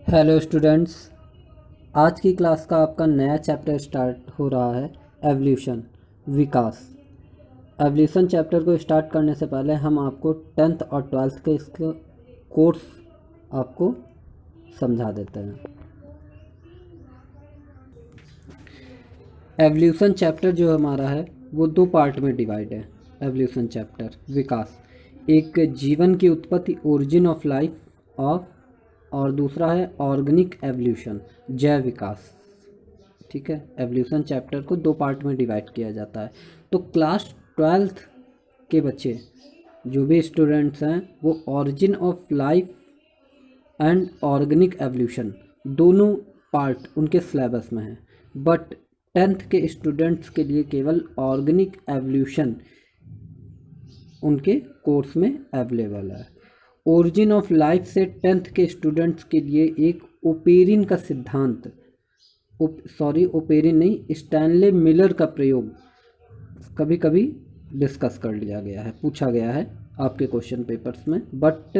Hello students. आज की class का आपका नया चैप्टर स्टार्ट हो रहा है एवोल्यूशन, विकास। एवोल्यूशन चैप्टर को स्टार्ट करने से पहले हम आपको 10th और 12th के इसका कोर्स आपको समझा देते हैं। एवोल्यूशन चैप्टर जो हमारा है वो दो पार्ट में डिवाइड है। एवोल्यूशन चैप्टर विकास, एक जीवन की उत्पत्ति ओरिजिन ऑफ लाइफ ऑफ, और दूसरा है ऑर्गेनिक एवोल्यूशन, जैव विकास। ठीक है, एवोल्यूशन चैप्टर को दो पार्ट में डिवाइड किया जाता है। तो क्लास 12th के बच्चे जो भी स्टूडेंट्स हैं वो origin of life and organic evolution दोनों पार्ट उनके सिलेबस में है, बट 10th के स्टूडेंट्स के लिए केवल ऑर्गेनिक एवोल्यूशन उनके कोर्स में अवेलेबल है। ओरिजिन ऑफ लाइफ से 10th के स्टूडेंट्स के लिए एक ओपेरिन का सिद्धांत, ओपेरिन नहीं, स्टैनले मिलर का प्रयोग कभी कभी डिस्कस कर लिया गया है, पूछा गया है आपके क्वेश्चन पेपर्स में। बट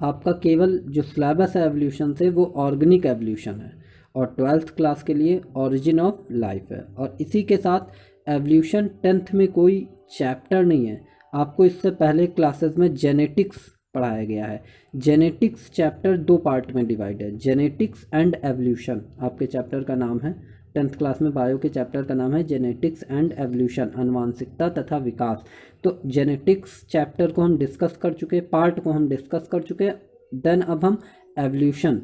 आपका केवल जो सिलेबस है एवोल्यूशन से वो ऑर्गेनिक एवोल्यूशन है, और 12th क्लास के लिए ओरिजिन ऑफ लाइफ है। और इसी के साथ एवोल्यूशन 10th में कोई चैप्टर नहीं है। आपको इससे पहले क्लासेस में जेनेटिक्स पढ़ाया गया है। जेनेटिक्स चैप्टर दो पार्ट में डिवाइड है, जेनेटिक्स एंड एवोल्यूशन आपके चैप्टर का नाम है। 10th क्लास में बायो के चैप्टर का नाम है जेनेटिक्स एंड एवोल्यूशन, अनुवांशिकता तथा विकास। तो जेनेटिक्स चैप्टर को हम डिस्कस कर चुके, पार्ट को हम डिस्कस कर चुके। देन अब हम एवोल्यूशन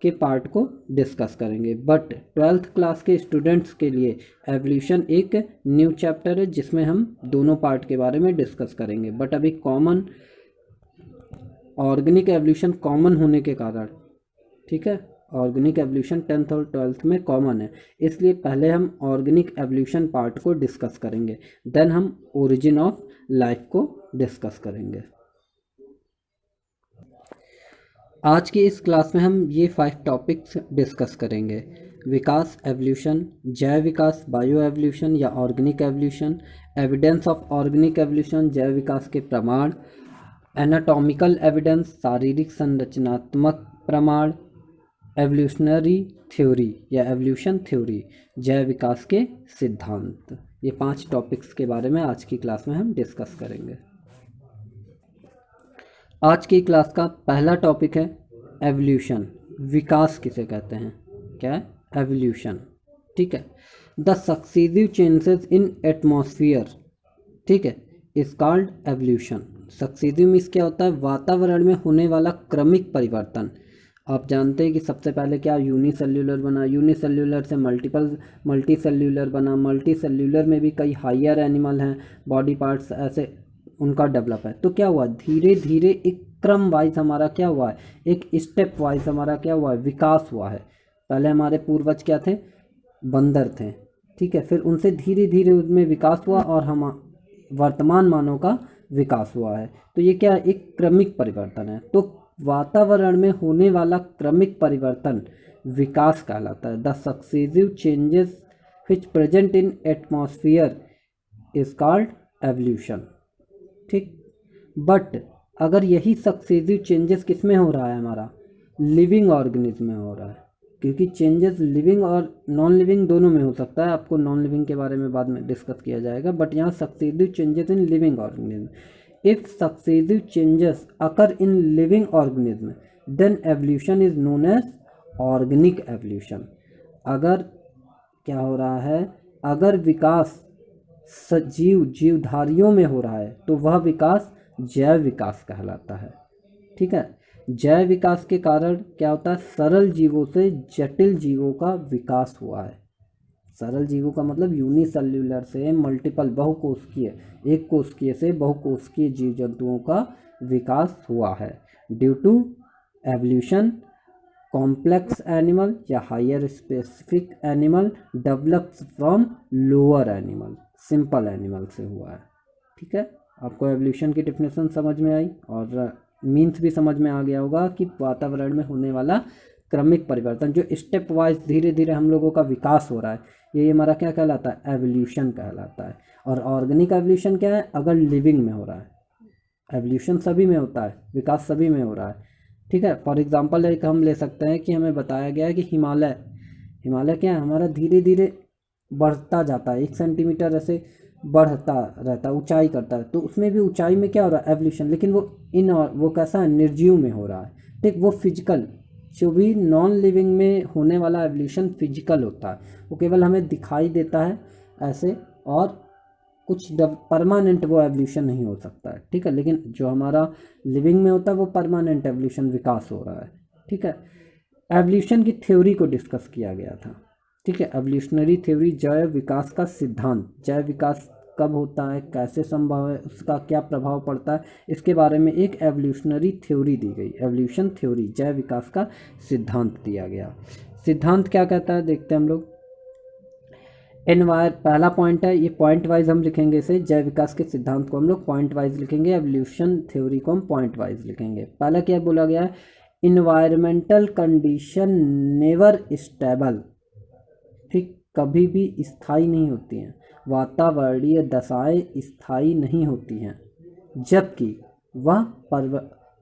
के पार्ट को डिस्कस करेंगे। बट 12th क्लास के स्टूडेंट्स के लिए एवोल्यूशन एक न्यू चैप्टर है जिसमें हम दोनों पार्ट के बारे में डिस्कस करेंगे। बट अभी कॉमन ऑर्गेनिक एवोल्यूशन कॉमन होने के कारण, ठीक है, ऑर्गेनिक एवोल्यूशन 10th और 12th में कॉमन है, इसलिए पहले हम ऑर्गेनिक एवोल्यूशन पार्ट को डिस्कस करेंगे, देन हम ओरिजिन ऑफ लाइफ को डिस्कस करेंगे। आज की इस क्लास में हम ये 5 टॉपिक्स डिस्कस करेंगे: विकास एवोल्यूशन, जैव विकास बायो एवोल्यूशन या organic evolution, evidence of organic evolution जैव विकास के प्रमाण, एनाटॉमिकल एविडेंस शारीरिक संरचनात्मक प्रमाण, एवोल्यूशनरी थ्योरी या एवोल्यूशन थ्योरी जैव विकास के सिद्धांत। ये 5 टॉपिक्स के बारे में आज की क्लास में हम डिस्कस करेंगे। आज की क्लास का पहला टॉपिक है एवोल्यूशन, विकास किसे कहते हैं, क्या है एवोल्यूशन। ठीक है, द सक्सीसिव चेंजेस इन एटमॉस्फेयर, ठीक है, इज कॉल्ड एवोल्यूशन। सक्सीसिव मीन्स क्या होता है, वातावरण में होने वाला क्रमिक परिवर्तन। आप जानते हैं कि सबसे पहले क्या यूनिसेल्यूलर बना, यूनिसेल्यूलर से मल्टी सेल्यूलर बना, मल्टी सेल्यूलर में भी कई हायर एनिमल हैं, बॉडी पार्ट्स ऐसे उनका डेवलप है। तो क्या हुआ, धीरे धीरे एक क्रम वाइज हमारा क्या हुआ है, एक स्टेप वाइज हमारा क्या हुआ है, विकास हुआ है। पहले हमारे पूर्वज क्या थे, बंदर थे, ठीक है, फिर उनसे धीरे धीरे उनमें विकास हुआ और हम वर्तमान मानव का विकास हुआ है। तो ये क्या, एक क्रमिक परिवर्तन है। तो वातावरण में होने वाला क्रमिक परिवर्तन विकास कहलाता है। The successive changes which present in atmosphere is called evolution. ठीक, बट अगर यही सक्सेसिव चेंजेस किस में हो रहा है, हमारा लिविंग ऑर्गेनिज्म में हो रहा है, क्योंकि चेंजेस लिविंग और नॉन लिविंग दोनों में हो सकता है। आपको नॉन लिविंग के बारे में बाद में डिस्कस किया जाएगा, बट यहाँ successive changes in living organism. If successive changes occur in living organism then evolution is known as organic evolution. अगर क्या हो रहा है, अगर विकास जीवधारियों में हो रहा है तो वह विकास जैव विकास कहलाता है। ठीक है, जैव विकास के कारण क्या होता है, सरल जीवों से जटिल जीवों का विकास हुआ है। सरल जीवों का मतलब यूनिसेल्यूलर से मल्टीपल बहुकोशिकीय, एक कोशिकीय से बहुकोशिकीय जीव जंतुओं का विकास हुआ है। Due to evolution complex animal या higher specific animal develops from lower animal, simple animal से हुआ है। ठीक है, आपको एवोल्यूशन की डेफिनेशन समझ में आई और मीन्स भी समझ में आ गया होगा कि वातावरण में होने वाला क्रमिक परिवर्तन जो स्टेप वाइज धीरे धीरे हम लोगों का विकास हो रहा है, ये हमारा क्या कहलाता है, एवोल्यूशन कहलाता है। और ऑर्गेनिक एवोल्यूशन क्या है, अगर लिविंग में हो रहा है। एवोल्यूशन सभी में होता है, विकास सभी में हो रहा है, ठीक है। फॉर एग्जांपल एक हम ले सकते हैं कि हमें बताया गया है कि हिमालय क्या है, हमारा धीरे धीरे बढ़ता जाता है, 1 सेंटीमीटर ऐसे बढ़ता रहता है, ऊंचाई करता है। तो उसमें भी ऊंचाई में क्या हो रहा है, एवोल्यूशन, लेकिन वो कैसा है, निर्जीव में हो रहा है। ठीक, वो फिजिकल, जो भी नॉन लिविंग में होने वाला एवोल्यूशन फिजिकल होता है, वो केवल हमें दिखाई देता है ऐसे, और कुछ परमानेंट वो एवोल्यूशन नहीं हो सकता है। ठीक है, लेकिन जो हमारा लिविंग में होता है वो परमानेंट एवोल्यूशन, विकास हो रहा है। ठीक है, एवोल्यूशन की थ्योरी को डिस्कस किया गया था। ठीक है, एवोल्यूशनरी थ्योरी, जैव विकास का सिद्धांत, जैव विकास कब होता है, कैसे संभव है, उसका क्या प्रभाव पड़ता है, इसके बारे में एक एवोल्यूशनरी थ्योरी दी गई। एवोल्यूशन थ्योरी, जैव विकास का सिद्धांत दिया गया। सिद्धांत क्या कहता है, देखते हैं हम लोग। पहला पॉइंट है, ये पॉइंट वाइज हम लिखेंगे इसे, जैव विकास के सिद्धांत को हम लोग पॉइंट वाइज लिखेंगे, एवोल्यूशन थ्योरी को हम पॉइंट वाइज लिखेंगे। पहला क्या बोला गया है, इन्वायरमेंटल कंडीशन नेवर स्टेबल, ठीक, कभी भी स्थायी नहीं होती हैं, वातावरणीय दशाएं स्थायी नहीं होती हैं, जबकि वह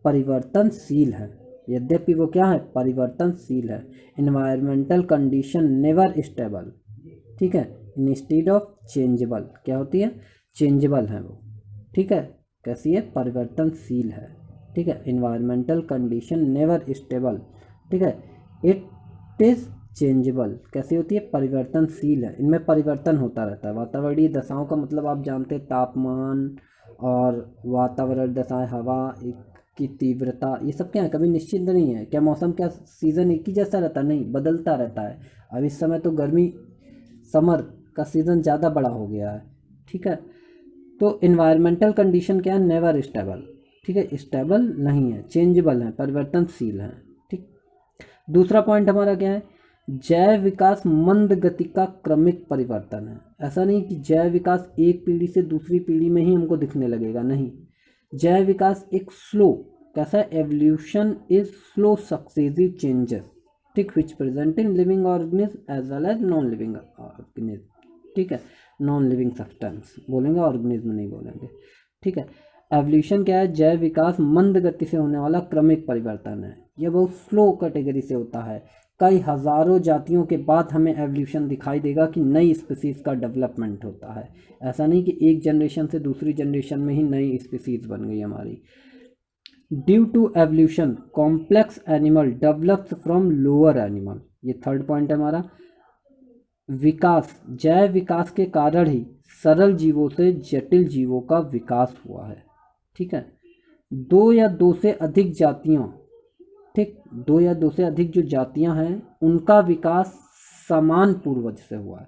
परिवर्तनशील है। यद्यपि वो क्या है, परिवर्तनशील है। इन्वायरमेंटल कंडीशन नेवर स्टेबल, ठीक है, इंस्टेड ऑफ चेंजेबल, क्या होती है, चेंजेबल है वो। ठीक है, कैसी है, परिवर्तनशील है। ठीक है, इन्वायरमेंटल कंडीशन नेवर स्टेबल, ठीक है, इट इज चेंजेबल, कैसी होती है, परिवर्तनशील है, इनमें परिवर्तन होता रहता है। वातावरणीय दशाओं का मतलब आप जानते हैं, तापमान और वातावरण दशाएं, हवा की तीव्रता, ये सब क्या है, कभी निश्चित नहीं है। क्या मौसम, क्या सीज़न एक ही जैसा रहता है, नहीं, बदलता रहता है। अब इस समय तो गर्मी, समर का सीज़न ज़्यादा बड़ा हो गया है। ठीक है, तो इन्वायरमेंटल कंडीशन क्या है, नेवर स्टेबल, ठीक है, स्टेबल नहीं है, चेंजेबल है, परिवर्तनशील है। ठीक, दूसरा पॉइंट हमारा क्या है, जैव विकास मंद गति का क्रमिक परिवर्तन है। ऐसा नहीं कि जैव विकास एक पीढ़ी से दूसरी पीढ़ी में ही हमको दिखने लगेगा, नहीं, जैव विकास एक स्लो, कैसा है, evolution is slow successive changes, ठीक, which present in living organism as well as non living organism. ठीक है, नॉन लिविंग सब्सटेंस बोलेंगे, ऑर्गेनिज्म नहीं बोलेंगे। ठीक है, एवोल्यूशन क्या है, जैव विकास मंद गति से होने वाला क्रमिक परिवर्तन है। यह बहुत स्लो कैटेगरी से होता है। कई हजारों जातियों के बाद हमें एवोल्यूशन दिखाई देगा कि नई स्पीसीज का डेवलपमेंट होता है। ऐसा नहीं कि एक जनरेशन से दूसरी जनरेशन में ही नई स्पीसीज बन गई हमारी। Due to evolution complex animal develops from lower animal, ये थर्ड पॉइंट है हमारा। विकास, जैव विकास के कारण ही सरल जीवों से जटिल जीवों का विकास हुआ है। ठीक है, दो या दो से अधिक जातियों, ठीक, दो या दो से अधिक जो जातियां हैं उनका विकास समान पूर्वज से हुआ है।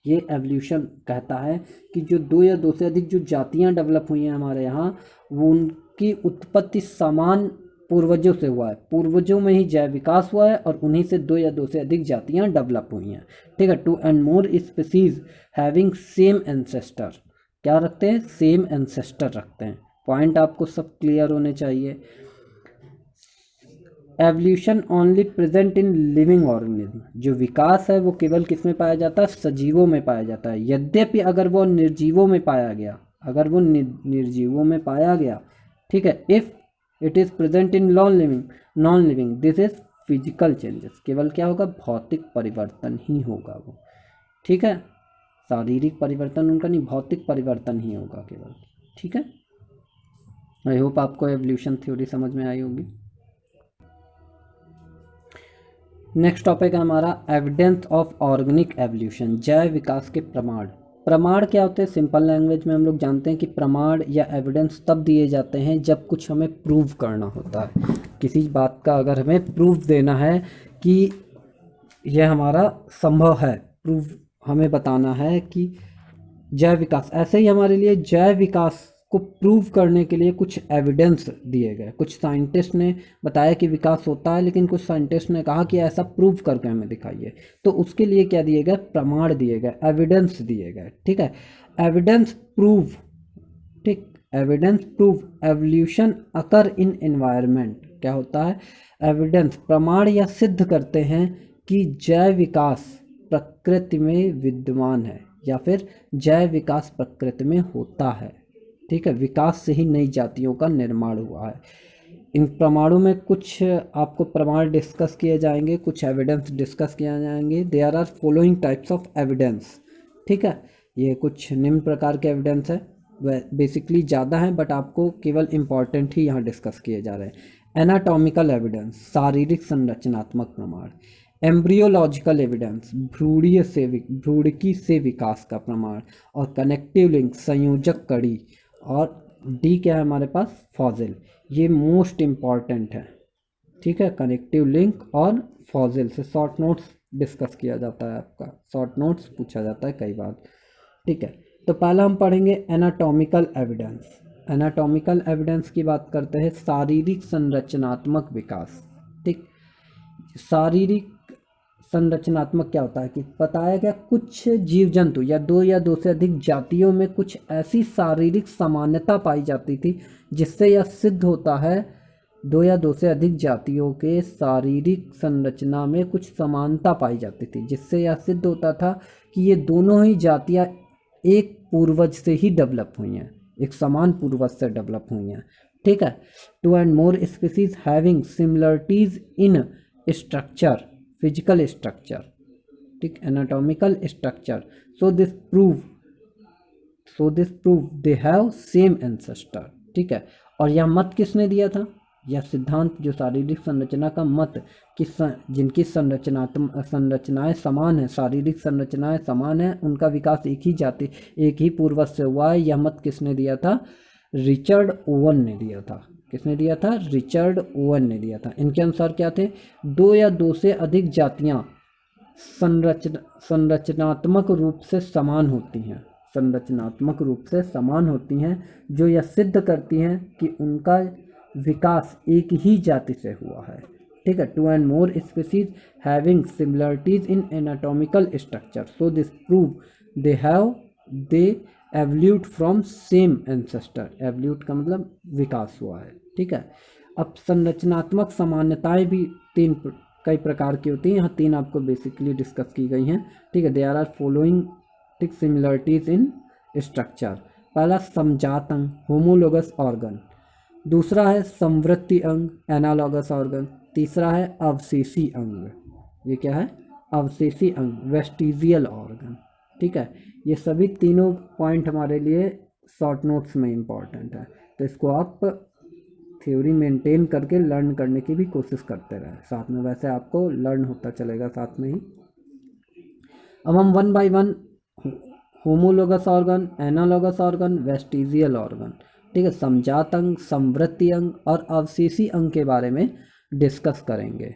ये एवोल्यूशन कहता है कि जो दो या दो से अधिक जो जातियां डेवलप हुई हैं हमारे यहाँ, वो उनकी उत्पत्ति समान पूर्वजों से हुआ है। पूर्वजों में ही जैव विकास हुआ है और उन्हीं से दो या दो से अधिक जातियां डेवलप हुई हैं। ठीक है, two and more species having same ancestor, क्या रखते हैं, सेम एंसेस्टर रखते हैं। पॉइंट आपको सब क्लियर होने चाहिए। Evolution only present in living organism, जो विकास है वो केवल किस में पाया जाता है, सजीवों में पाया जाता है। यद्यपि अगर वो निर्जीवों में पाया गया, अगर वो निर्जीवों में पाया गया, ठीक है, if it is present in non living this is physical changes, केवल क्या होगा, भौतिक परिवर्तन ही होगा वो। ठीक है, शारीरिक परिवर्तन उनका नहीं, भौतिक परिवर्तन ही होगा केवल। ठीक है, आई होप आपको एवोल्यूशन थ्योरी समझ में आई होगी। नेक्स्ट टॉपिक है हमारा एविडेंस ऑफ ऑर्गेनिक एवोल्यूशन, जैव विकास के प्रमाण। प्रमाण क्या होते हैं, सिंपल लैंग्वेज में हम लोग जानते हैं कि प्रमाण या एविडेंस तब दिए जाते हैं जब कुछ हमें प्रूव करना होता है। किसी बात का अगर हमें प्रूफ देना है कि यह हमारा संभव है, प्रूफ हमें बताना है कि जैव विकास, ऐसे ही हमारे लिए जैव विकास को प्रूव करने के लिए कुछ एविडेंस दिए गए। कुछ साइंटिस्ट ने बताया कि विकास होता है, लेकिन कुछ साइंटिस्ट ने कहा कि ऐसा प्रूव करके हमें दिखाइए, तो उसके लिए क्या दिए गए, प्रमाण दिए गए, एविडेंस दिए गए। ठीक है, एविडेंस प्रूव, ठीक, एविडेंस प्रूव एवोल्यूशन अकर इन एनवायरनमेंट, क्या होता है, एविडेंस, प्रमाण या सिद्ध करते हैं कि जैव विकास प्रकृति में विद्यमान है, या फिर जैव विकास प्रकृति में होता है। ठीक है, विकास से ही नई जातियों का निर्माण हुआ है। इन प्रमाणों में कुछ आपको प्रमाण डिस्कस किए जाएंगे, कुछ एविडेंस डिस्कस किए जाएंगे। There are following types of evidence, ठीक है। ये कुछ निम्न प्रकार के एविडेंस है, बेसिकली ज़्यादा हैं बट आपको केवल इम्पॉर्टेंट ही यहाँ डिस्कस किए जा रहे हैं। एनाटॉमिकल एविडेंस, शारीरिक संरचनात्मक प्रमाण। एम्ब्रियोलॉजिकल एविडेंस, भ्रूणिकी से विकास का प्रमाण। और कनेक्टिव लिंक, संयोजक कड़ी। और डी क्या है हमारे पास, फॉसिल। ये मोस्ट इम्पॉर्टेंट है, ठीक है। कनेक्टिव लिंक और फॉसिल से शॉर्ट नोट्स डिस्कस किया जाता है, आपका शॉर्ट नोट्स पूछा जाता है कई बार, ठीक है। तो पहला हम पढ़ेंगे एनाटॉमिकल एविडेंस। एनाटॉमिकल एविडेंस की बात करते हैं, शारीरिक संरचनात्मक विकास, ठीक। शारीरिक संरचनात्मक क्या होता है कि बताया गया कुछ जीव जंतु या दो से अधिक जातियों में कुछ ऐसी शारीरिक समानता पाई जाती थी जिससे यह सिद्ध होता है, दो से अधिक जातियों के शारीरिक संरचना में कुछ समानता पाई जाती थी जिससे यह सिद्ध होता था कि ये दोनों ही जातियां एक पूर्वज से ही डेवलप हुई हैं, एक समान पूर्वज से डेवलप हुई हैं, ठीक है। 2 and more species having similarities in structure, physical structure, ठीक, anatomical structure, so this prove they have same ancestor, ठीक है। और यह मत किसने दिया था, यह सिद्धांत जो शारीरिक संरचना का मत कि जिनकी संरचनाएं समान है, शारीरिक संरचनाएं समान है, उनका विकास एक ही पूर्वज से हुआ है, यह मत किसने दिया था, रिचर्ड ओवन ने दिया था। किसने दिया था, रिचर्ड ओवन ने दिया था। इनके अनुसार क्या थे, दो या दो से अधिक जातियां संरचनात्मक रूप से समान होती हैं, संरचनात्मक रूप से समान होती हैं, जो यह सिद्ध करती हैं कि उनका विकास एक ही जाति से हुआ है, ठीक है। 2 and more species having similarities in anatomical structure, so this prove they evolved from same ancestor, evolved का मतलब विकास हुआ है, ठीक है। अब संरचनात्मक समानताएं भी कई प्रकार की होती हैं, यहाँ 3 आपको बेसिकली डिस्कस की गई हैं, ठीक है। देयर आर फॉलोइंग, ठीक, सिमिलरिटीज इन स्ट्रक्चर। पहला समजात अंग, होमोलोगस ऑर्गन। दूसरा है संवृत्ति अंग, एनालॉगस ऑर्गन। तीसरा है अवशेषी अंग, ये क्या है, अवशेषी अंग, वेस्टिजियल ऑर्गन, ठीक है। ये सभी तीनों पॉइंट हमारे लिए शॉर्ट नोट्स में इम्पॉर्टेंट है, तो इसको आप थ्योरी मेंटेन करके लर्न करने की भी कोशिश करते रहें साथ में, वैसे आपको लर्न होता चलेगा साथ में ही। अब हम 1 by 1 homologous organ, analogous organ, vestigial organ, ठीक है, समजात अंग, संवृत्ति अंग और अवशेषी अंग के बारे में डिस्कस करेंगे।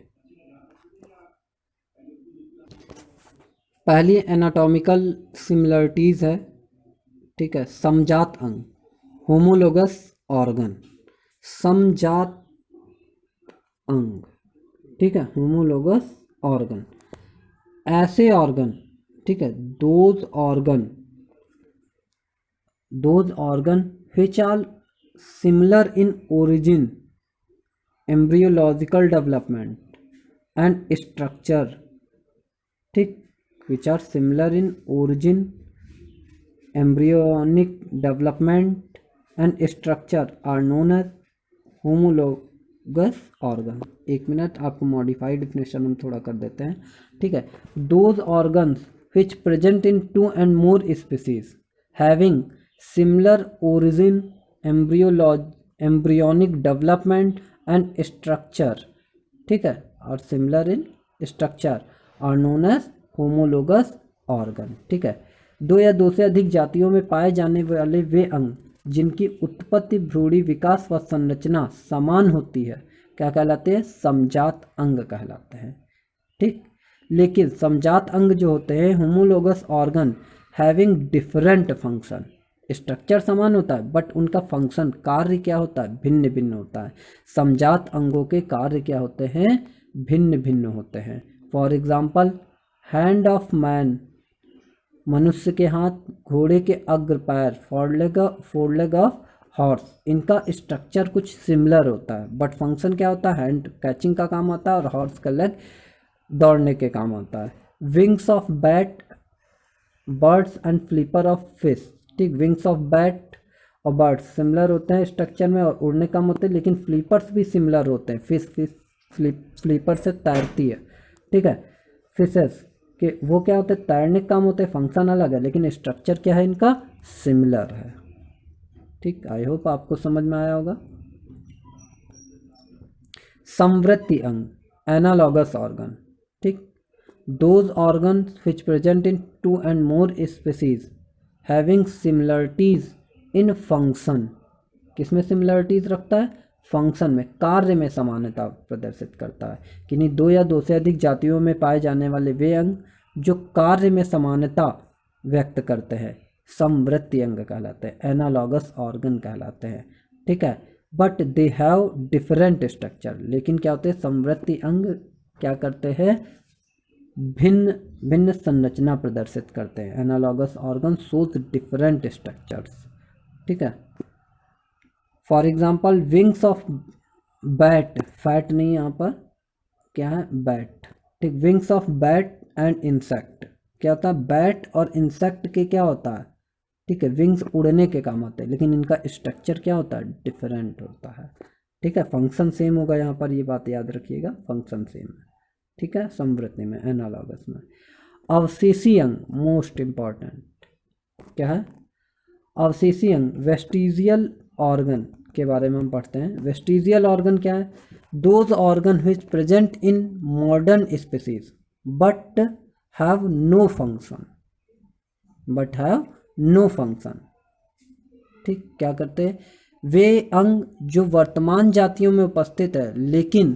पहली एनाटॉमिकल सिमिलरिटीज है, ठीक है, समजात अंग, होमोलोगस ऑर्गन, समजात अंग, ठीक है, होमोलोगस ऑर्गन। ऐसे ऑर्गन, ठीक है, those organ which are similar in origin, embryological development and structure, ठीक, which are similar in origin, embryonic development and structure are known as homologous organ। 1 minute, आपको modified definition हम थोड़ा कर देते हैं, ठीक है। those organs which present in 2 and more species having similar origin, embryonic development and structure, ठीक है, और similar in structure are known as homologous organ, ठीक है। 2 या 2 से अधिक जातियों में पाए जाने वाले वे अंग जिनकी उत्पत्ति, भ्रूणी विकास व संरचना समान होती है क्या कहलाते हैं, समजात अंग कहलाते हैं, ठीक। लेकिन समजात अंग जो होते हैं, homologous organ having different function, structure समान होता है बट उनका फंक्शन, कार्य क्या होता है, भिन्न भिन्न होता है। समजात अंगों के कार्य क्या होते हैं, भिन्न भिन्न होते हैं। For example, hand of man, मनुष्य के हाथ, घोड़े के अग्र पैर, फोरलेग ऑफ हॉर्स, इनका स्ट्रक्चर कुछ सिमिलर होता है बट फंक्शन क्या होता है, हैंड कैचिंग का काम आता है और हॉर्स का लेग दौड़ने के काम आता है। Wings of bat, birds and flipper of fish, ठीक, विंग्स ऑफ बैट और बर्ड्स सिमिलर होते हैं स्ट्रक्चर में और उड़ने कम होते हैं, लेकिन फ्लीपर्स भी सिमिलर होते हैं। फिश फ्लीपर से तैरती है, ठीक है। फिशेस के वो क्या होते हैं, तैरने कम होते हैं, फंक्शन अलग है, लेकिन स्ट्रक्चर क्या है इनका, सिमिलर है। ठीक, आई होप आपको समझ में आया होगा। समवृत्ति अंग, एनालॉगस ऑर्गन, ठीक, those organ which present in 2 and more species having similarities in function. किसमें सिमिलरिटीज रखता है, फंक्शन में, कार्य में समानता प्रदर्शित करता है। किन्हीं 2 या 2 से अधिक जातियों में पाए जाने वाले वे अंग जो कार्य में समानता व्यक्त करते हैं समवृत्ति अंग कहलाते हैं, एनालॉगस ऑर्गन कहलाते हैं, ठीक है। But they have different structure, लेकिन क्या होते हैं, समवृत्ति अंग क्या करते हैं, भिन्न भिन्न संरचना प्रदर्शित करते हैं। Analogous organ shows different structures, ठीक है। For example wings of bat, fat नहीं यहाँ पर, क्या है, बैट, ठीक, wings of bat and insect, क्या होता है, बैट और इंसेक्ट के क्या होता है, ठीक है, विंग्स उड़ने के काम आते हैं, लेकिन इनका स्ट्रक्चर क्या होता है, डिफरेंट होता है, ठीक है। फंक्शन सेम होगा यहाँ पर, ये बात याद रखिएगा, फंक्शन सेम है, ठीक है, समवृत्ति में, एनालॉगस में। अवशेषी अंग मोस्ट इंपॉर्टेंट, क्या है, अवशेषी अंग, वेस्टिजियल ऑर्गन के बारे में हम पढ़ते हैं। वेस्टिजियल ऑर्गन क्या है, those organ which present in modern species but have no function, but have no function, ठीक, क्या करते हैं, वे अंग जो वर्तमान जातियों में उपस्थित है लेकिन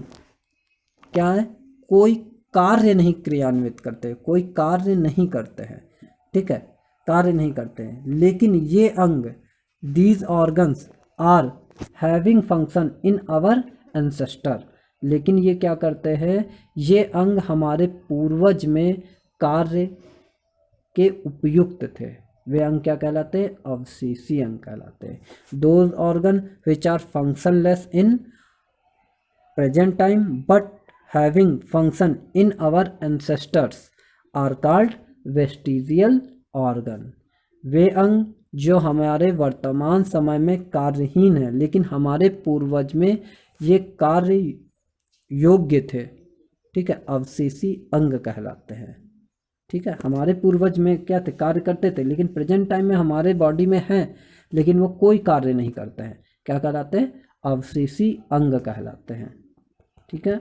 क्या है, कोई कार्य नहीं क्रियान्वित करते, कोई कार्य नहीं करते हैं, ठीक है, कार्य नहीं करते हैं, लेकिन ये अंग, these organs are having function in our ancestor, लेकिन ये क्या करते हैं, ये अंग हमारे पूर्वज में कार्य के उपयुक्त थे। वे अंग क्या कहलाते हैं, अवशेषी अंग कहलाते हैं। Those organ which are functionless in present time but having function in our ancestors are called vestigial organ. वे अंग जो हमारे वर्तमान समय में कार्यहीन है लेकिन हमारे पूर्वज में ये कार्य योग्य थे, ठीक है, अवशेषी अंग कहलाते हैं, ठीक है। हमारे पूर्वज में क्या थे, कार्य करते थे, लेकिन प्रेजेंट टाइम में हमारे बॉडी में हैं लेकिन वो कोई कार्य नहीं करते हैं, क्या कहलाते हैं, अवशेषी अंग कहलाते हैं, ठीक है।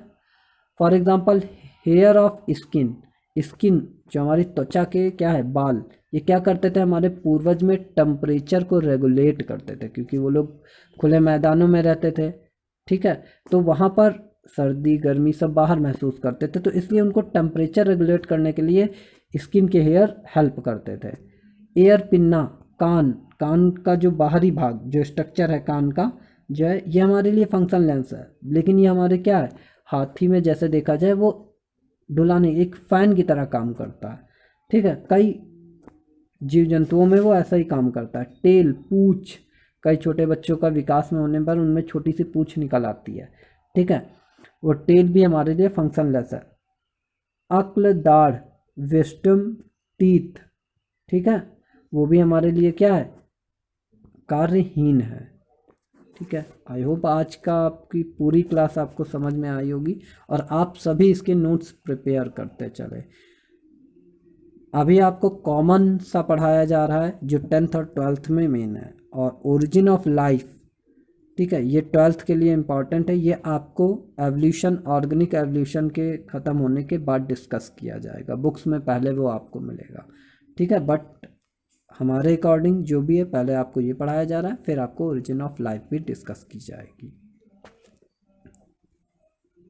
For example hair of skin, skin जो हमारी त्वचा के क्या है, बाल, ये क्या करते थे, हमारे पूर्वज में टेम्परेचर को रेगुलेट करते थे, क्योंकि वो लोग खुले मैदानों में रहते थे, ठीक है, तो वहाँ पर सर्दी गर्मी सब बाहर महसूस करते थे, तो इसलिए उनको टेम्परेचर रेगुलेट करने के लिए स्किन के हेयर हेल्प करते थे। एयर पिन्ना, कान, कान का जो बाहरी भाग, जो स्ट्रक्चर है कान का जो है, ये हमारे लिए फंक्शन लेंस है, लेकिन ये हमारे क्या है, हाथी में जैसे देखा जाए वो डुलाने, एक फैन की तरह काम करता है, ठीक है, कई जीव जंतुओं में वो ऐसा ही काम करता है। टेल, पूंछ, कई छोटे बच्चों का विकास में होने पर उनमें छोटी सी पूंछ निकल आती है, ठीक है, वो टेल भी हमारे लिए फंक्शनलेस है। अक्ल, दाढ़, विस्डम टीथ, ठीक है, वो भी हमारे लिए क्या है, कार्यहीन है, ठीक है। आई होप आज का आपकी पूरी क्लास आपको समझ में आई होगी और आप सभी इसके नोट्स प्रिपेयर करते चले। अभी आपको कॉमन सा पढ़ाया जा रहा है जो 10th और 12th में मेन है, और ओरिजिन ऑफ लाइफ, ठीक है, ये 12th के लिए इम्पॉर्टेंट है। ये आपको एवोल्यूशन, ऑर्गेनिक एवोल्यूशन के ख़त्म होने के बाद डिस्कस किया जाएगा, बुक्स में पहले वो आपको मिलेगा, ठीक है, बट हमारे अकॉर्डिंग जो भी है पहले आपको ये पढ़ाया जा रहा है, फिर आपको ओरिजिन ऑफ लाइफ भी डिस्कस की जाएगी।